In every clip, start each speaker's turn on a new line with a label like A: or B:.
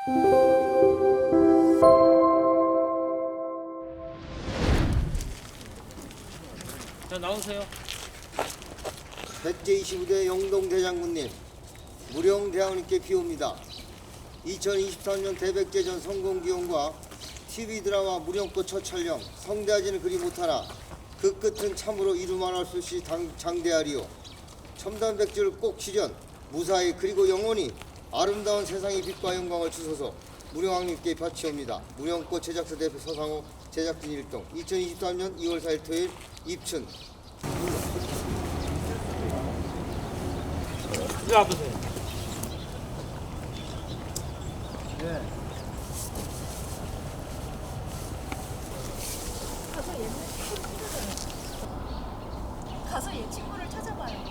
A: 자, 나오세요.
B: 백제 25대 영동대장군님, 무령대왕님께 비옵니다. 2023년 대백제전 성공기원과 TV드라마 무령꽃 첫 촬영, 성대하지는 그리 못하나 그 끝은 참으로 이루만할 수 없이 장대하리요. 첨단 백제를 꼭 실현, 무사히 그리고 영원히 아름다운 세상의 빛과 영광을 주소서. 무령왕님께 바치옵니다. 무령꽃 제작사 대표 서상호, 제작진 일동. 2023년 2월 4일 토요일 입춘.
A: 이리 와보세요.
B: 네.
C: 가서 얘 친구를 찾아봐요.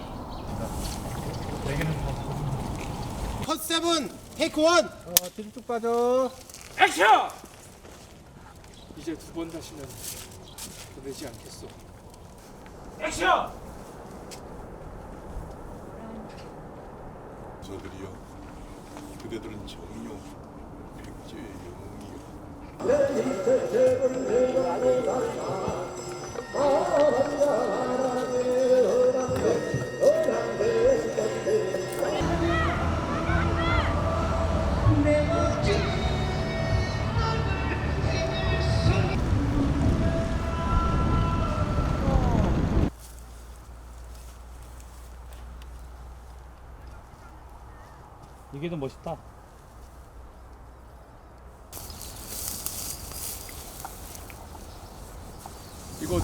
D: 컷 세븐 테이크 원.
B: 뒤로 쭉 빠져.
A: 액션! 이제 두 번 다시는 보내지 않겠소. 액션!
E: 저들이여, 그대들은 정령 백제의 영웅이여.
A: 이게 더 멋있다. 이거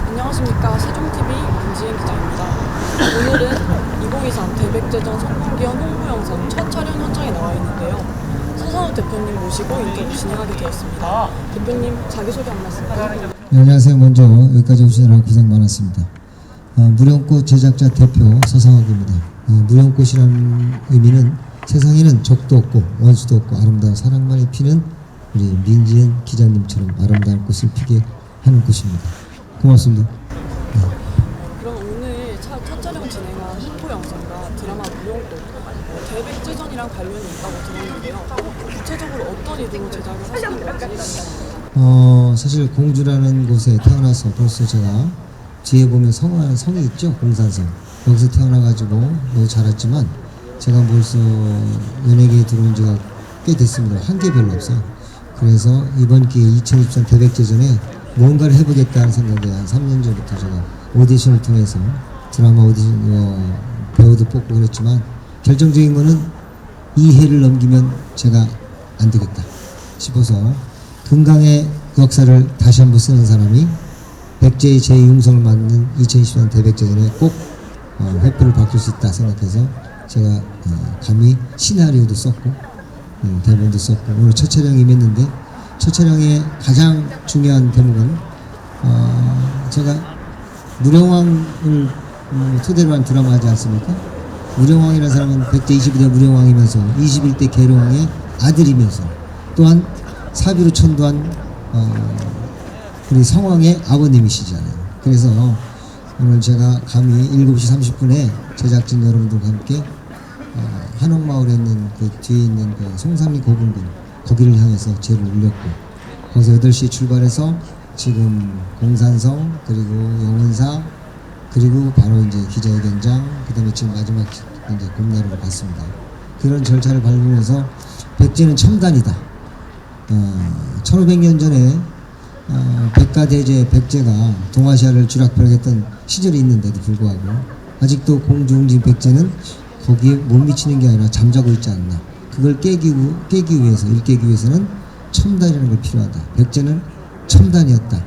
F: 안녕하십니까, 세종TV 김지은 기자입니다. 오늘은 2023 대백제전 성공기원 홍보 영상 첫 촬영 현장에 나와 있는데요. 서상호 대표님 모시고 인터뷰 진행하게 되었습니다. 대표님 자기소개 한 말씀 부탁드립니다.
G: 네, 안녕하세요. 먼저 여기까지 오시느라 고생 많았습니다. 무령꽃 제작자 대표 서상욱입니다. 무령꽃이라는 의미는 세상에는 적도 없고 원수도 없고 아름다운 사랑만이 피는 우리 민지은 기자님처럼 아름다운 꽃을 피게 하는 곳입니다. 고맙습니다.
F: 그럼 오늘 첫 촬영 진행한 홍보 영상과 드라마 무용꽃 대백제전이랑 관련이 있다고 들었는데요. 구체적으로 어떤 의도로 제작을 하시는 건지.
G: 사실 공주라는 곳에 태어나서 벌써 제가 뒤에 보면 성이 있죠. 공산성. 여기서 태어나가지고 여기 자랐지만 제가 벌써 연예계에 들어온 지가 꽤 됐습니다. 한 게 별로 없어요. 그래서 이번 기회에 2023 대백제전에 뭔가를 해보겠다는 생각에 한 3년 전부터 제가 오디션을 통해서 드라마 오디션 배우도 뽑고 그랬지만 결정적인 거는 이 해를 넘기면 제가 안 되겠다 싶어서 금강의 역사를 다시 한번 쓰는 사람이 백제의 제2흉성을 맞는 2023 대백제전에 꼭 회표를 바꿀 수 있다 생각해서 제가 감히 시나리오도 썼고 대본도 썼고 오늘 첫 촬영이 임했는데 첫 촬영의 가장 중요한 대목은 제가 무령왕을 토대로 한 드라마 하지 않습니까? 무령왕이라는 사람은 백제 22대 무령왕이면서 21대 계룡왕의 아들이면서 또한 사비로 천도한 우리 성왕의 아버님이시잖아요. 그래서 오늘 제가 감히 7시 30분에 제작진 여러분들과 함께 한옥마을에 있는 그 뒤에 있는 그 송삼리 고분군 거기를 향해서 제를 올렸고 거기서 8시에 출발해서 지금 공산성 그리고 영은사 그리고 바로 이제 기자회견장 그다음에 지금 마지막 이제 공나루로 갔습니다. 그런 절차를 밟으면서 백제는 첨단이다. 1500년 전에 백가대제 백제가 동아시아를 쥐락펴락했던 시절이 있는데도 불구하고 아직도 공주웅진 백제는 거기에 못 미치는 게 아니라 잠자고 있지 않나. 그걸 깨기 위해서 일깨기 위해서는 첨단이라는 걸 필요하다. 백제는 첨단이었다.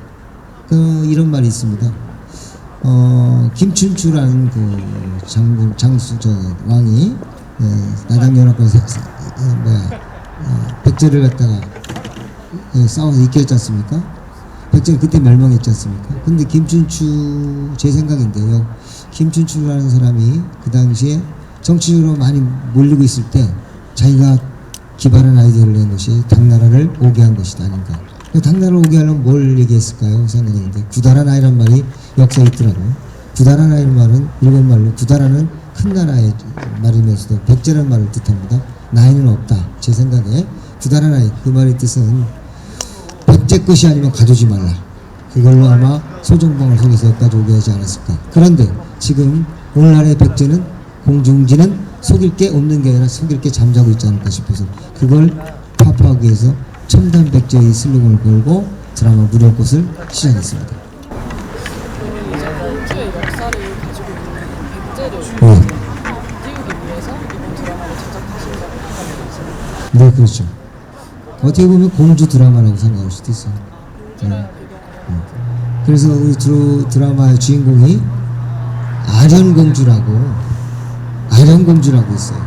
G: 이런 말이 있습니다. 김춘추라는 그 왕이 나당연합군에서 백제를 갖다가 싸워서 이겼지 않습니까? 백제가 그때 멸망했지 않습니까? 근데 김춘추 제 생각인데요. 김춘추라는 사람이 그 당시에 정치적으로 많이 몰리고 있을 때 자기가 기발한 아이디어를 낸 것이 당나라를 오게 한 것이 아닌가. 당나라를 오게 하려면 뭘 얘기했을까요? 생각했는데 구다란 아이란 말이 역사에 있더라고요. 구다란 아이란 말은 일본 말로 구다라는 큰 나라의 말이면서도 백제라는 말을 뜻합니다. 나이는 없다. 제 생각에 두 달 하나에 그 말의 뜻은 백제 것이 아니면 가두지 말라. 그걸로 아마 소정방을 속에서 여기까지 오게 하지 않았을까. 그런데 지금 오늘날의 백제는 공중지는 속일 게 없는 게 아니라 속일 게 잠자고 있지 않을까 싶어서 그걸 파파하기 위해서 첨단 백제의 슬로건을 걸고 드라마 무령꽃을 시작했습니다.
F: 그러면 이제 공주의 역사를 가지고 있는 백제를
G: 네.
F: 띄우기 위해서 이번 드라마를 제작하신 거라고 생각하시나요?
G: 네, 그렇죠. 어떻게 보면 공주 드라마라고 생각할 수도 있어요.
F: 공주라는 배경.
G: 그래서 우리 드라마의 주인공이 아련공주라고 있어요.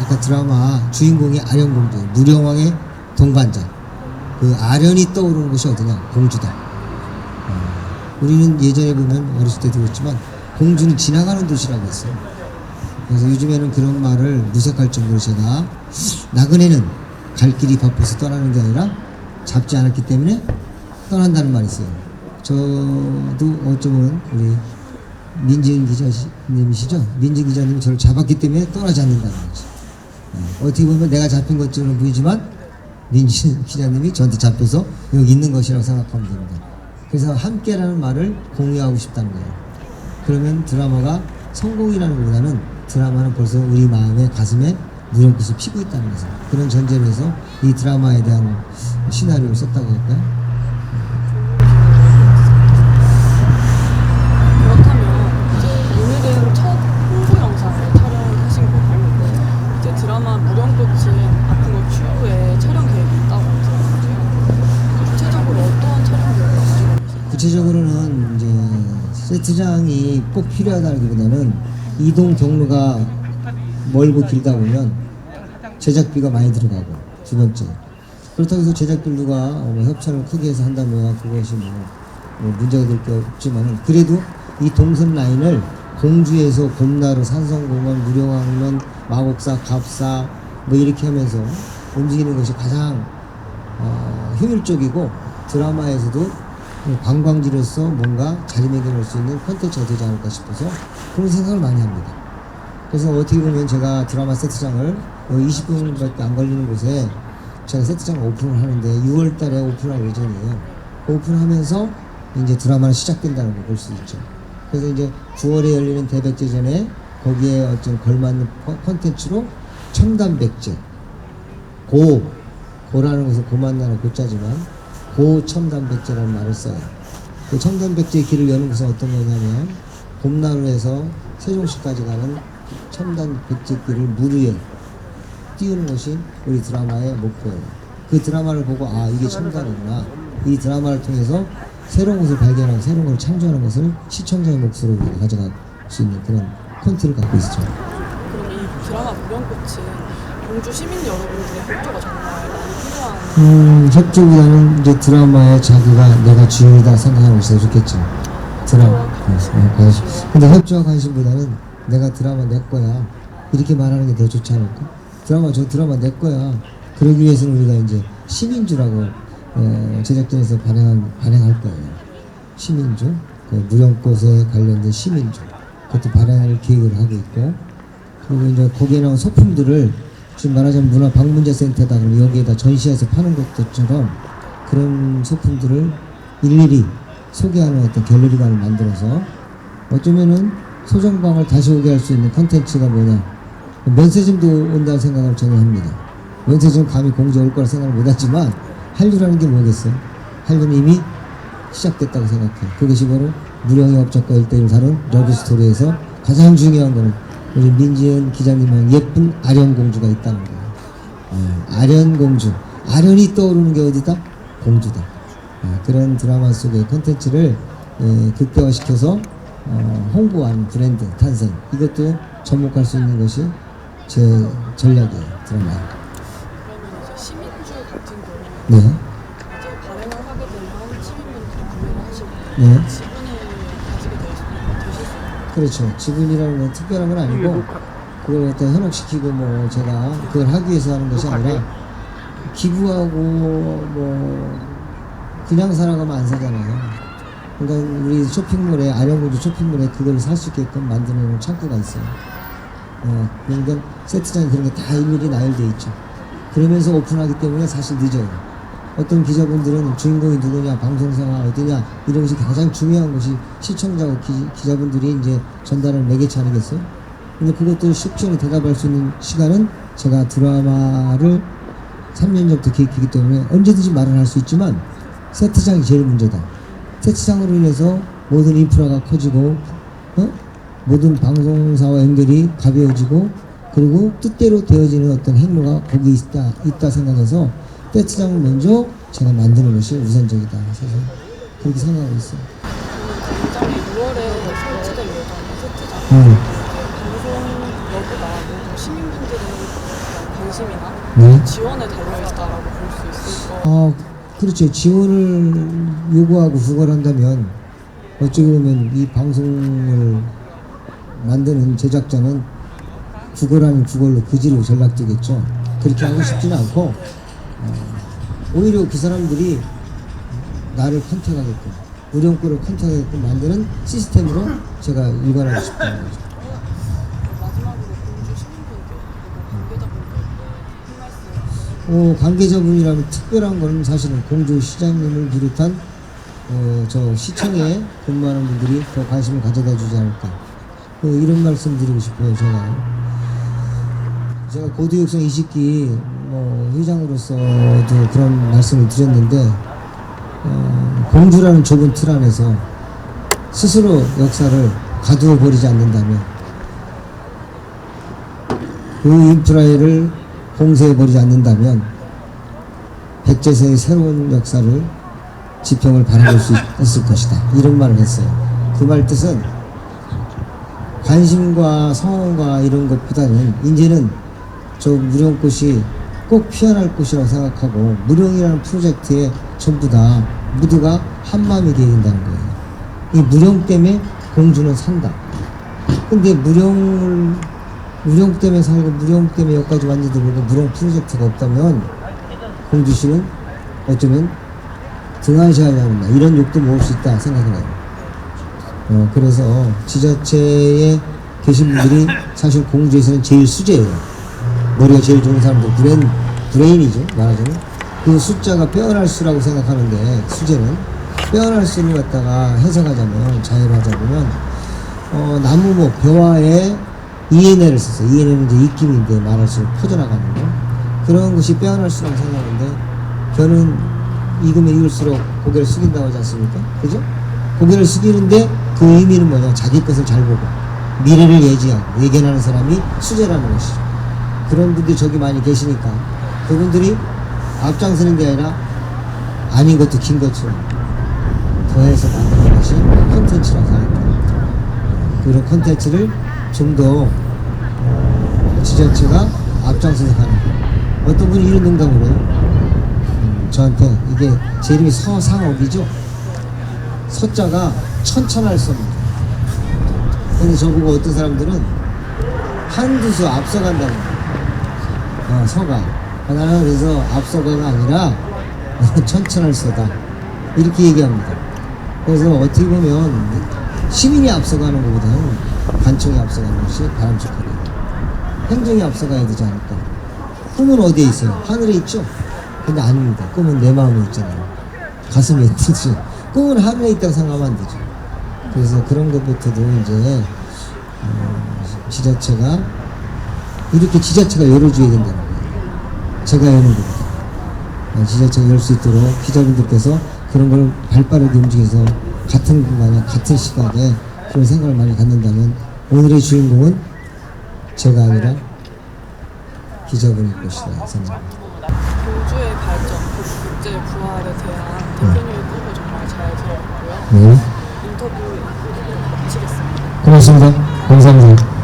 G: 아까 드라마 주인공이 아련공주, 무령왕의 동반자. 그 아련이 떠오르는 곳이 어디냐? 공주다. 우리는 예전에 보면 어렸을 때 들었지만 공주는 지나가는 도시라고 했어요. 그래서 요즘에는 그런 말을 무색할 정도로 제가 나그네는 갈 길이 바빠서 떠나는 게 아니라 잡지 않았기 때문에 떠난다는 말이 있어요. 저도 어쩌면 우리 민진 기자님이시죠? 민진 기자님이 저를 잡았기 때문에 떠나지 않는다는 거죠. 어떻게 보면 내가 잡힌 것처럼 보이지만 민진 기자님이 저한테 잡혀서 여기 있는 것이라고 생각하면 됩니다. 그래서 함께라는 말을 공유하고 싶다는 거예요. 그러면 드라마가 성공이라는 것보다는 드라마는 벌써 우리 마음에 가슴에 무령꽃을 피고 있다는 거죠. 그런 전제로 해서 이 드라마에 대한 시나리오를 썼다고 할까요?
F: 그렇다면 이제 오늘은 첫 홍보 영상을 촬영하신 거고 이제 드라마 무령꽃은 앞으로 추후에 촬영 계획이 있다고 들었는데요. 구체적으로 어떤 촬영 계획을 가지고 계세요?
G: 구체적으로는 이제 세트장이 꼭 필요하다기보다는 이동 경로가 멀고 길다 보면 제작비가 많이 들어가고, 두 번째 그렇다고 해서 제작비가 협찬을 크게 해서 한다면 그것이 뭐 문제가 될 게 없지만 그래도 이 동선 라인을 공주에서 곰나루, 산성공원, 무령왕릉, 마곡사, 갑사 뭐 이렇게 하면서 움직이는 것이 가장 효율적이고 드라마에서도 관광지로서 뭔가 자리매김할 수 있는 콘텐츠가 되지 않을까 싶어서 그런 생각을 많이 합니다. 그래서 어떻게 보면 제가 드라마 세트장을 20분밖에 안 걸리는 곳에 제가 세트장을 오픈을 하는데 6월 달에 오픈할 예정이에요. 오픈하면서 이제 드라마는 시작된다는 걸 볼 수 있죠. 그래서 이제 9월에 열리는 대백제전에 거기에 어떤 걸맞는 콘텐츠로 첨단 백제, 고라는 것은 고만나는 고자지만 고첨단 백제라는 말을 써요. 그 첨단 백제의 길을 여는 것은 어떤 거냐면 곰나루에서 세종시까지 가는 첨단 백제 길을 무르에 띄우는 것이 우리 드라마의 목표예요. 그 드라마를 보고 아 이게 첨단이구나. 이 드라마를 통해서 새로운 것을 발견하고 새로운 것을 창조하는 것을 시청자의 몫으로 우리가 가져갈 수 있는 그런 콘텐츠를 갖고 있죠.
F: 그럼 이 드라마 무령꽃은 공주 시민 여러분들의 협조가 정말 많이 필요한
G: 협조보다는 이제 드라마의 자기가 내가 주인이다 생각하고 있어야 좋겠죠. 드라마. 근데 협조와 관심보다는 내가 드라마 내 거야. 이렇게 말하는 게 더 좋지 않을까? 저 드라마 내 거야. 그러기 위해서는 우리가 이제 시민주라고 제작진에서 발행할 거예요. 시민주. 그 무령꽃에 관련된 시민주. 그것도 발행할 계획을 하고 있고. 그리고 이제 거기에 나온 소품들을 지금 말하자면 문화방문제센터다 그러면 여기에다 전시해서 파는 것처럼 그런 소품들을 일일이 소개하는 어떤 갤러리관을 만들어서 어쩌면은 소정방을 다시 오게 할 수 있는 컨텐츠가 뭐냐, 면세점도 온다는 생각을 저는 합니다. 면세점 감히 공주 올 거라 생각을 못하지만 한류라는 게 뭐겠어요? 한류는 이미 시작됐다고 생각해요. 그것이 바로 무령의 업적과 일대를 다룬 러브스토리에서 가장 중요한 거는 우리 민지은 기자님은 예쁜 아련공주가 있다는 거예요. 아련공주. 아련이 떠오르는 게 어디다? 공주다. 그런 드라마 속의 콘텐츠를 극대화시켜서 홍보하는 브랜드 탄생. 이것도 접목할 수 있는 것이 제 전략이에요. 드라마에.
F: 그러면 이제 시민주 같은 경우는
G: 네.
F: 이제 발행을 하게 되면 시민분들이 구매를 하시고
G: 네.
F: 지분을 가지게 되실 수 있나요?
G: 그렇죠. 지분이라는 건 특별한 건 아니고 그걸 갖다 현혹시키고 뭐 제가 그걸 하기 위해서 하는 것이 아니라 기부하고 뭐 그냥 살아가면 안 사잖아요. 그러니까 우리 쇼핑몰에 아련공주 쇼핑몰에 그걸 살 수 있게끔 만드는 창구가 있어요. 그러니까 세트장에 그런 게 다 일일이 나열돼 있죠. 그러면서 오픈하기 때문에 사실 늦어요. 어떤 기자분들은 주인공이 누구냐, 방송사가 어디냐 이런 것이 가장 중요한 것이 시청자고 기자분들이 이제 전달하는 매개체 아니겠어요? 근데 그것도 쉽게 대답할 수 있는 시간은 제가 드라마를 3년 전부터 기획했기 때문에 언제든지 말을 할 수 있지만 세트장이 제일 문제다. 세트장으로 인해서 모든 인프라가 커지고 모든 방송사와 연결이 가벼워지고 그리고 뜻대로 되어지는 어떤 행로가 거기 있다 생각해서 세트장을 먼저 제가 만드는 것이 우선적이다. 그래서 그렇게 생각하고 있어요.
F: 당장에 6월에 설치될 예정인 세트장 방송 여부가 모든 시민분들의 관심이나
G: 네.
F: 지원에 달려있다라고 볼 수 있을 거.
G: 그렇죠. 지원을 요구하고 구걸한다면 어찌 보면 이 방송을 만드는 제작자는 구걸하는 구걸로 그지로 전락되겠죠. 그렇게 하고 싶지는 않고 오히려 그 사람들이 나를 컨택하게끔 무령권을 컨택하게끔 만드는 시스템으로 제가 일관하고 싶다는 거죠.
F: 마지막으로 공주 시민분들 그리고 관계자분들께 한 말씀.
G: 관계자분이라면 특별한 거는 사실은 공주 시장님을 비롯한 저 시청에 근무하는 분들이 더 관심을 가져다 주지 않을까 이런 말씀 드리고 싶어요. 제가 고도육성 20기 회장으로서도 그런 말씀을 드렸는데 공주라는 좁은 틀 안에서 스스로 역사를 가두어 버리지 않는다면 그 인프라를 공세해 버리지 않는다면 백제사의 새로운 역사를 지평을 바라볼 수 있을 것이다. 이런 말을 했어요. 그 말 뜻은 관심과 성원과 이런 것보다는 이제는 저 무령꽃이 꼭 피어날 곳이라고 생각하고 무령이라는 프로젝트에 전부 다 모두가 한마음이 되어야 된다는 거예요. 이 무령 때문에 공주는 산다. 근데 무령 때문에 살고 무령 때문에 여기까지 왔는데도 불구하고 무령 프로젝트가 없다면 공주시는 어쩌면 등한시하지 않는다. 이런 욕도 먹을 수 있다 생각해요. 그래서 지자체에 계신 분들이 사실 공주에서는 제일 수제예요. 머리가 제일 좋은 사람들, 브레인이죠, 말하자면. 그 숫자가 빼어날 수라고 생각하는데, 수제는. 빼어날 수를 갖다가 해석하자면, 자연하자면, 나무목, 벼와에 ENL을 썼어요. ENL은 이제 입김인데 말할수록 퍼져나가는 거. 그런 것이 빼어날 수라고 생각하는데, 벼는 익으면 익을수록 고개를 숙인다고 하지 않습니까? 그죠? 고개를 숙이는데 그 의미는 뭐냐? 자기 것을 잘 보고, 미래를 예지하고, 예견하는 사람이 수제라는 것이죠. 그런 분들이 저기 많이 계시니까 그분들이 앞장서는 게 아니라 아닌 것도 긴 것처럼 더해서 만드는 것이 콘텐츠라고 생각합니다. 그런 콘텐츠를 좀 더 지자체가 앞장서서 가는 거예요. 어떤 분이 이런 농담을 해요. 저한테 이게 제 이름이 서상옥이죠. 서자가 천천할 서입니다. 근데 저보고 어떤 사람들은 한두 수 앞서간다는 거예요. 서가. 나는 그래서 앞서가가 아니라 천천할 서다. 이렇게 얘기합니다. 그래서 어떻게 보면 시민이 앞서가는 것보다는 관청이 앞서가는 것이 바람직하다. 행정이 앞서가야 되지 않을까. 꿈은 어디에 있어요? 하늘에 있죠? 근데 아닙니다. 꿈은 내 마음에 있잖아요. 가슴에 있듯이. 꿈은 하늘에 있다고 생각하면 안 되죠. 그래서 그런 것부터도 이제 지자체가 이렇게 지자체가 열어줘야 된다는 거예요. 제가 여는 겁니다. 지자체가 열 수 있도록 기자분들께서 그런 걸 발빠르게 움직여서 같은 공간에 같은 시각에 그런 생각을 많이 갖는다면 오늘의 주인공은 제가 아니라 기자분일 것이다 생각합니다.
F: 공주의 발전, 그리고 국제 부활에 대한 대표님의 꿈을 정말 잘 들었고요.
G: 네.
F: 인터뷰 마치겠습니다.
G: 고맙습니다. 감사합니다.